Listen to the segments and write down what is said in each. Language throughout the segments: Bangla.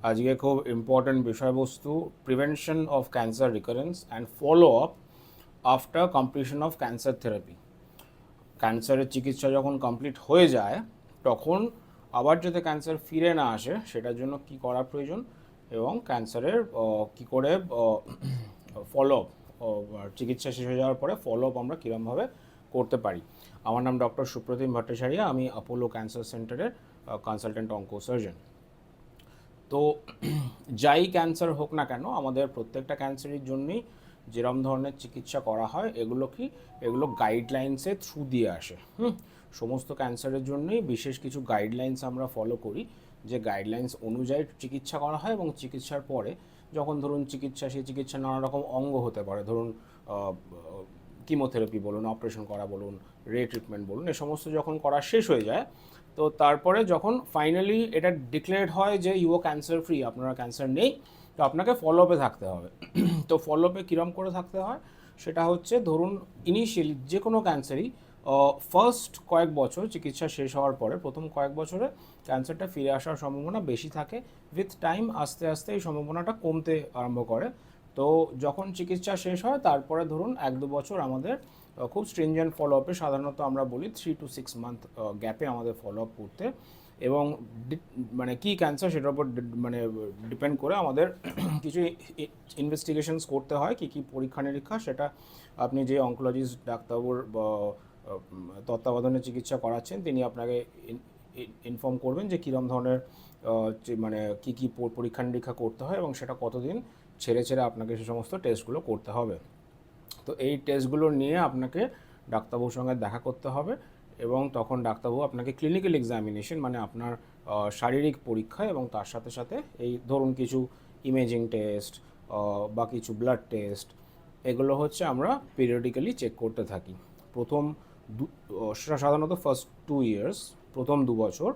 আজকে খুব ইম্পর্ট্যান্ট বিষয়বস্তু, prevention of cancer recurrence and follow up after completion of cancer therapy. ক্যান্সারের চিকিৎসা যখন কমপ্লিট হয়ে যায় তখন আবার যাতে ক্যান্সার ফিরে না আসে সেটার জন্য কি করা প্রয়োজন এবং ক্যান্সারের কি করে ফলো আপ, চিকিৎসা শেষ হয়ে যাওয়ার পরে ফলো আপ আমরা কীরকমভাবে করতে পারি। আমার নাম ডক্টর সুপ্রতিম ভট্টাচার্য, আমি অ্যাপোলো ক্যান্সার সেন্টারের কনসালটেন্ট অঙ্কো সার্জন। তো যাই ক্যান্সার হোক না কেন, আমাদের প্রত্যেকটা ক্যান্সারের জন্যই যেরকম ধরনের চিকিৎসা করা হয় এগুলো গাইডলাইন্সের থ্রু দিয়ে আসে। সমস্ত ক্যান্সারের জন্যই বিশেষ কিছু গাইডলাইন্স আমরা ফলো করি, যে গাইডলাইন্স অনুযায়ী চিকিৎসা করা হয় এবং চিকিৎসার পরে যখন ধরুন সেই চিকিৎসা নানা রকম অঙ্গ হতে পারে, ধরুন কিমোথেরাপি বলুন, অপারেশন করা বলুন, রে ট্রিটমেন্ট বলুন, এ সমস্ত যখন করা শেষ হয়ে যায় তো তারপরে যখন ফাইনালি এটা ডিক্লেয়ার্ড হয় যে ইউ ক্যান্সার ফ্রি, আপনার ক্যান্সার নেই, তো আপনাকে ফলো আপে থাকতে হবে। তো ফলো আপে কীরকম করে থাকতে হয় সেটা হচ্ছে, ধরুন ইনিশিয়ালি যে কোনো ক্যান্সারই ফার্স্ট কয়েক বছর চিকিৎসা শেষ হওয়ার পরে প্রথম কয়েক বছরে ক্যান্সারটা ফিরে আসার সম্ভাবনা বেশি থাকে। উইথ টাইম আস্তে আস্তে এই সম্ভাবনাটা কমতে আরম্ভ করে। তো যখন চিকিৎসা শেষ হয় তারপরে ধরুন 1-2 বছর আমাদের খুব স্ট্রিনজেন্ট ফলো আপে, সাধারণত আমরা বলি 3 to 6 মান্থ গ্যাপে আমাদের ফলো আপ করতে, এবং মানে কী ক্যান্সার সেটার উপর মানে ডিপেন্ড করে আমাদের কিছু ইনভেস্টিগেশনস করতে হয়, কী কী পরীক্ষা নিরীক্ষা, সেটা আপনি যে অঙ্কোলজিস্ট ডাক্তারবাবুর তত্ত্বাবধানে চিকিৎসা করাচ্ছেন তিনি আপনাকে ইনফর্ম করবেন যে কীরকম ধরনের মানে কী কী পরীক্ষা নিরীক্ষা করতে হয় এবং সেটা কতদিন ছেড়ে ছেড়ে আপনাকে সে সমস্ত টেস্টগুলো করতে হবে। তো এই টেস্টগুলো নিয়ে আপনাকে ডাক্তারবাবুর সঙ্গে দেখা করতে হবে এবং তখন ডাক্তারবাবু আপনাকে ক্লিনিক্যাল এক্সামিনেশন মানে আপনার শারীরিক পরীক্ষা এবং তার সাথে সাথে এই ধরুন কিছু ইমেজিং টেস্ট বা কিছু ব্লাড টেস্ট, এগুলো হচ্ছে আমরা পিরিয়ডিক্যালি চেক করতে থাকি। প্রথম সাধারণত ফার্স্ট 2 ইয়ার্স, প্রথম 2 বছর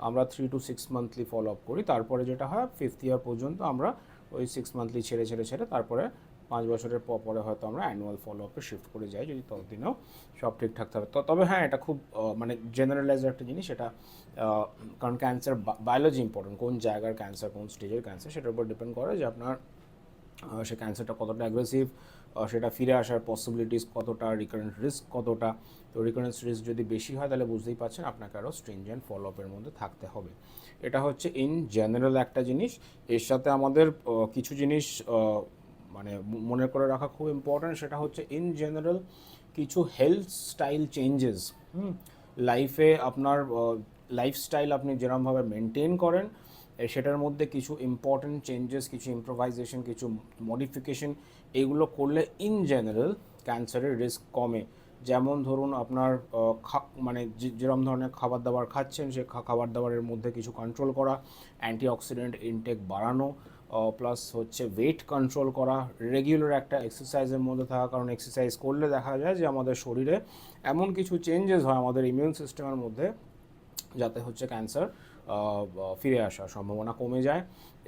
আমরা 3 to 6 মান্থলি ফলো আপ করি। তারপরে যেটা হয় 5th ইয়ার পর্যন্ত আমরা ওই 6 মান্থলি ছেড়ে তারপরে 5 বছরের পরে হয়তো আমরা অ্যানুয়াল ফলো আপে শিফট করে যাই, যদি ততদিনেও সব ঠিকঠাক থাকে। তবে হ্যাঁ, এটা খুব মানে জেনারেলাইজ একটা জিনিস এটা, কারণ ক্যান্সার বায়োলজি ইম্পর্টেন্ট, কোন জায়গার ক্যান্সার, কোন স্টেজের ক্যান্সার, সেটার উপর ডিপেন্ড করে যে আপনার সে ক্যান্সারটা কতটা অ্যাগ্রেসিভ, সেটা ফিরে আসার পসিবিলিটিস কতটা, রিকারেন্ট রিস্ক কতটা। তো রিকারেন্স রিস্ক যদি বেশি হয় তাহলে বুঝতেই পারছেন আপনাকে আরও স্ট্রিনজেন্ট ফলো আপের মধ্যে থাকতে হবে। এটা হচ্ছে ইন জেনারেল একটা জিনিস। এর সাথে আমাদের কিছু জিনিস মানে মনে করে রাখা খুব ইম্পর্ট্যান্ট, সেটা হচ্ছে ইন জেনারেল কিছু হেলথ স্টাইল চেঞ্জেস লাইফে, আপনার লাইফস্টাইল আপনি যেরকমভাবে মেনটেন করেন সেটার মধ্যে কিছু ইম্পর্ট্যান্ট চেঞ্জেস, কিছু ইম্প্রোভাইজেশন, কিছু মডিফিকেশন, এগুলো করলে ইন জেনারেল ক্যান্সারের রিস্ক কমে। যেমন ধরুন আপনার মানে যেরকম ধরনের খাবার দাবার খাচ্ছেন সে খাবার দাবারের মধ্যে কিছু কন্ট্রোল করা, অ্যান্টিঅক্সিডেন্ট ইনটেক বাড়ানো, প্লাস হচ্ছে ওয়েট কন্ট্রোল করা, রেগুলার একটা এক্সারসাইজের মধ্যে থাকা, কারণ এক্সারসাইজ করলে দেখা যায় যে আমাদের শরীরে এমন কিছু চেঞ্জেস হয় আমাদের ইমিউন সিস্টেমের মধ্যে যাতে হচ্ছে ক্যান্সার ফিরে আসার সম্ভাবনা কমে যায়।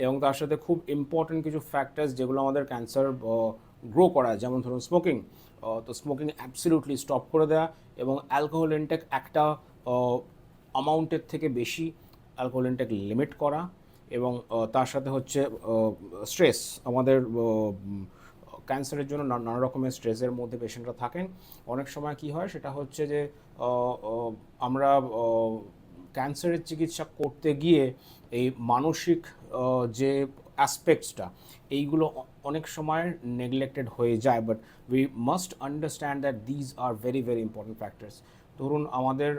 এবং তার সাথে খুব ইম্পর্টেন্ট কিছু ফ্যাক্টার্স যেগুলো আমাদের ক্যান্সার গ্রো করায়, যেমন ধরুন স্মোকিং, তো স্মোকিং অ্যাবসলিউটলি স্টপ করে দেওয়া এবং অ্যালকোহল ইনটেক একটা অ্যামাউন্টের থেকে বেশি অ্যালকোহল ইনটেক লিমিট করা, এবং তার সাথে হচ্ছে স্ট্রেস, আমাদের ক্যান্সারের জন্য নানা রকমের স্ট্রেসের মধ্যে পেশেন্টরা থাকেন। অনেক সময় কি হয় সেটা হচ্ছে যে আমরা ক্যান্সারের চিকিৎসা করতে গিয়ে এই মানসিক যে অ্যাসপেক্টসটা এইগুলো অনেক সময় নেগলেক্টেড হয়ে যায়, but we must understand that these are very very important factors. ধরুন আমাদের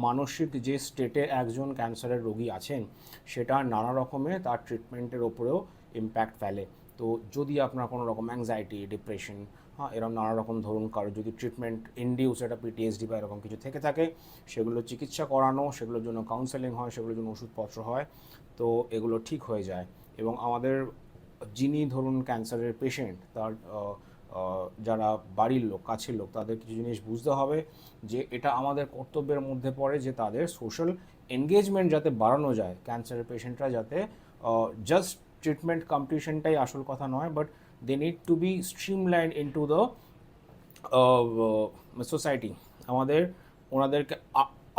মানসিক যে স্টেটে একজন ক্যান্সারের রোগী আছেন সেটা নানা রকমের তার ট্রিটমেন্টের ওপরেও ইম্প্যাক্ট ফেলে। তো যদি আপনার কোনো রকম অ্যাংজাইটি, ডিপ্রেশন, এরকম নানা রকম, ধরুন কারো যদি ট্রিটমেন্ট ইনডিউস একটা পিটিএসডি বা এরকম কিছু থেকে থাকে, সেগুলো চিকিৎসা করানো, সেগুলোর জন্য কাউন্সেলিং হয়, সেগুলোর জন্য ওষুধপত্র হয়, তো এগুলো ঠিক হয়ে যায়। এবং আমাদের যিনি ধরুন ক্যান্সারের পেশেন্ট তার যারা বাড়ির লোক, কাছের লোক, তাদের কিছু জিনিস বুঝতে হবে যে এটা আমাদের কর্তব্যের মধ্যে পড়ে যে তাদের সোশ্যাল এনগেজমেন্ট যাতে বাড়ানো যায়, ক্যান্সারের পেশেন্টরা যাতে জাস্ট ট্রিটমেন্ট কমপ্লিশনটাই আসল কথা নয়, but they need to be streamline into the society. আমাদের ওনাদেরকে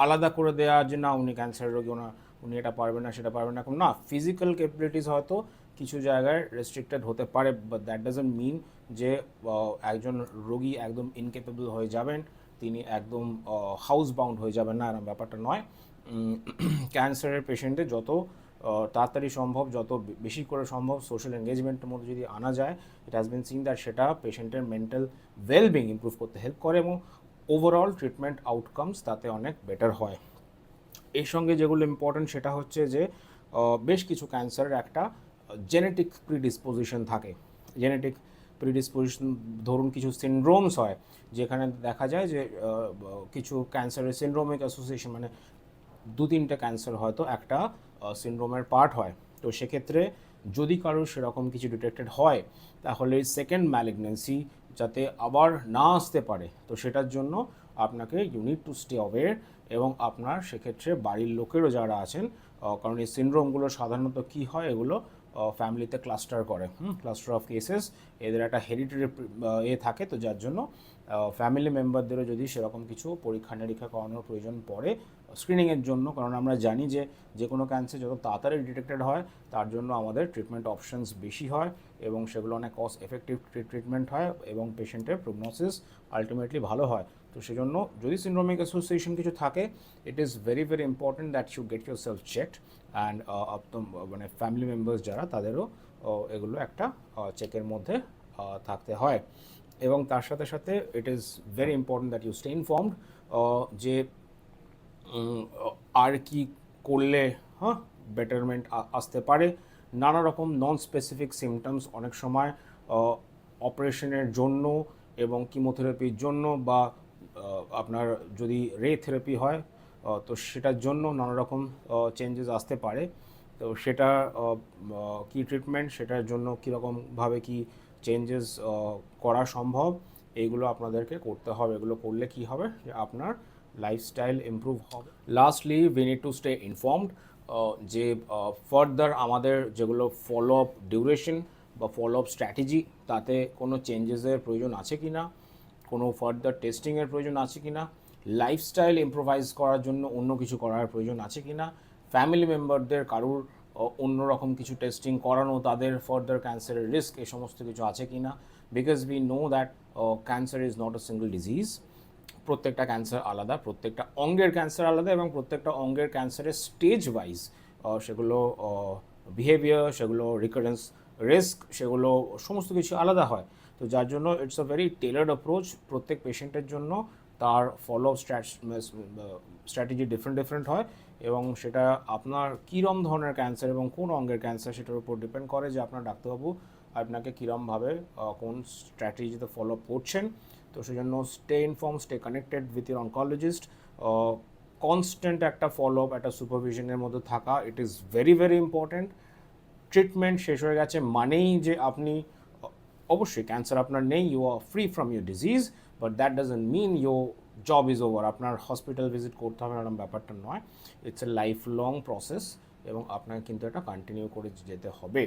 আলাদা করে দেওয়া যে না উনি ক্যান্সার রোগী, ওনার উনি এটা পারবেন না সেটা পারবেন না, না, ফিজিক্যাল ক্যাপাবিলিটিস হয়তো কিছু জায়গায় রেস্ট্রিক্টেড হতে পারে, বাট দ্যাট ডাজন্ট মিন যে একজন রোগী একদম ইনক্যাপেবল হয়ে যাবেন, তিনি একদম হাউস বাউন্ড হয়ে যাবেন না, এরকম ব্যাপারটা নয়। ক্যান্সারের পেশেন্টে যত তাড়াতাড়ি সম্ভব, যত বেশি করে সম্ভব সোশ্যাল এঙ্গেজমেন্টের মধ্যে যদি আনা যায়, it has been seen that সেটা পেশেন্টের মেন্টাল ওয়েলবিং ইমপ্রুভ করতে হেল্প করে এবং ওভারঅল ট্রিটমেন্ট আউটকামস তাতে অনেক বেটার হয়। এর সঙ্গে যেগুলো ইম্পর্টেন্ট সেটা হচ্ছে যে বেশ কিছু ক্যান্সারের একটা জেনেটিক প্রিডিসপোজিশন থাকে। জেনেটিক প্রিডিসপোজিশন, ধরুন কিছু সিনড্রোমস হয় যেখানে দেখা যায় যে কিছু ক্যান্সারের সিনড্রোমিক অ্যাসোসিয়েশন, মানে 2-3টে ক্যান্সার হয়তো একটা সিনড্রোমের পার্ট হয়। তো সেক্ষেত্রে যদি কারোর সেরকম কিছু ডিটেক্টেড হয় তাহলে সেকেন্ড ম্যালিগনেন্সি যাতে আবার না আসতে পারে, তো সেটার জন্য আপনাকে you need to stay aware, এবং আপনার সেক্ষেত্রে বাড়ির লোকেরও যারা আছেন, কারণ এই সিনড্রোমগুলো সাধারণত কী হয়, এগুলো ফ্যামিলিতে ক্লাস্টার করে, ক্লাস্টার অফ কেসেস, এদের একটা হেরিটেরি থাকে, তো যার জন্য ফ্যামিলি মেম্বারদেরও যদি সেরকম কিছু পরীক্ষা নিরীক্ষা করানোর প্রয়োজন পড়ে স্ক্রিনিংয়ের জন্য, কারণ আমরা জানি যে কোনো ক্যান্সার যত তাড়াতাড়ি ডিটেক্টেড হয় তার জন্য আমাদের ট্রিটমেন্ট অপশনস বেশি হয় এবং সেগুলো অনেক কস্ট এফেক্টিভ ট্রিটমেন্ট হয় এবং পেশেন্টের প্রগনোসিস আলটিমেটলি ভালো হয়। তো সেজন্য যদি সিনড্রোমিক অ্যাসোসিয়েশন কিছু থাকে, it is very very important that you get yourself checked, and মানে ফ্যামিলি মেম্বার্স যারা তাদেরও এগুলো একটা চেকের মধ্যে থাকতে হয়। এবং তার সাথে সাথে it is very important that you stay informed যে আর কি করলে বেটারমেন্ট আসতে পারে। নানা রকম নন স্পেসিফিক সিমটমস অনেক সময় অপারেশনের জন্য এবং কিমোথেরাপির জন্য বা আপনার যদি রে থেরাপি হয় তো সেটার জন্য নানা রকম চেঞ্জেস আসতে পারে। তো সেটা কী ট্রিটমেন্ট, সেটার জন্য কীরকমভাবে কী চেঞ্জেস করা সম্ভব, এইগুলো আপনাদেরকে করতে হবে। এগুলো করলে কি হবে যে আপনার লাইফস্টাইল ইমপ্রুভ হবে। Lastly we need to stay informed যে ফার্দার আমাদের যেগুলো ফলো আপ ডিউরেশন বা ফলো আপ স্ট্র্যাটেজি, তাতে কোনো চেঞ্জেসের প্রয়োজন আছে কি না, কোনো ফার্দার টেস্টিংয়ের প্রয়োজন আছে কি না, লাইফস্টাইল ইম্প্রোভাইজ করার জন্য অন্য কিছু করার প্রয়োজন আছে কি না, ফ্যামিলি মেম্বারদের কারুর অন্যরকম কিছু টেস্টিং করানো, তাদের ফার্দার ক্যান্সারের রিস্ক, এই সমস্ত কিছু আছে কি না। Because we know that cancer is not a single disease, প্রত্যেকটা ক্যান্সার আলাদা, প্রত্যেকটা অঙ্গের ক্যান্সার আলাদা এবং প্রত্যেকটা অঙ্গের ক্যান্সারের স্টেজ ওয়াইজ সেগুলো বিহেভিয়ার, সেগুলো রিকারেন্স রিস্ক, সেগুলো সমস্ত কিছু আলাদা হয়। তো যার জন্য ইটস আ ভেরি টেলার্ড অ্যাপ্রোচ প্রত্যেক পেশেন্টের জন্য, তার ফলো স্ট্র্যাটেজি ডিফারেন্ট হয় এবং সেটা আপনার কীরম ধরনের ক্যান্সার এবং কোন অঙ্গের ক্যান্সার সেটার উপর ডিপেন্ড করে যে আপনার ডাক্তারবাবু আপনাকে কীরমভাবে কোন স্ট্র্যাটেজিতে ফলো আপ করছেন। তো সেই জন্য stay inform, stay connected with your oncologist, constant একটা ফলো আপ, একটা সুপারভিশনের মধ্যে থাকা, ইট is very very important. Treatment শেষ হয়ে গেছে মানেই যে আপনি অবশ্যই ক্যান্সার আপনার নেই, you are free from your disease, but that doesn't mean your job is over, আপনার হসপিটাল ভিজিট করতে হবে এরকম ব্যাপারটা নয়। It's a life long process এবং আপনাকে কিন্তু এটা কন্টিনিউ করে যেতে হবে।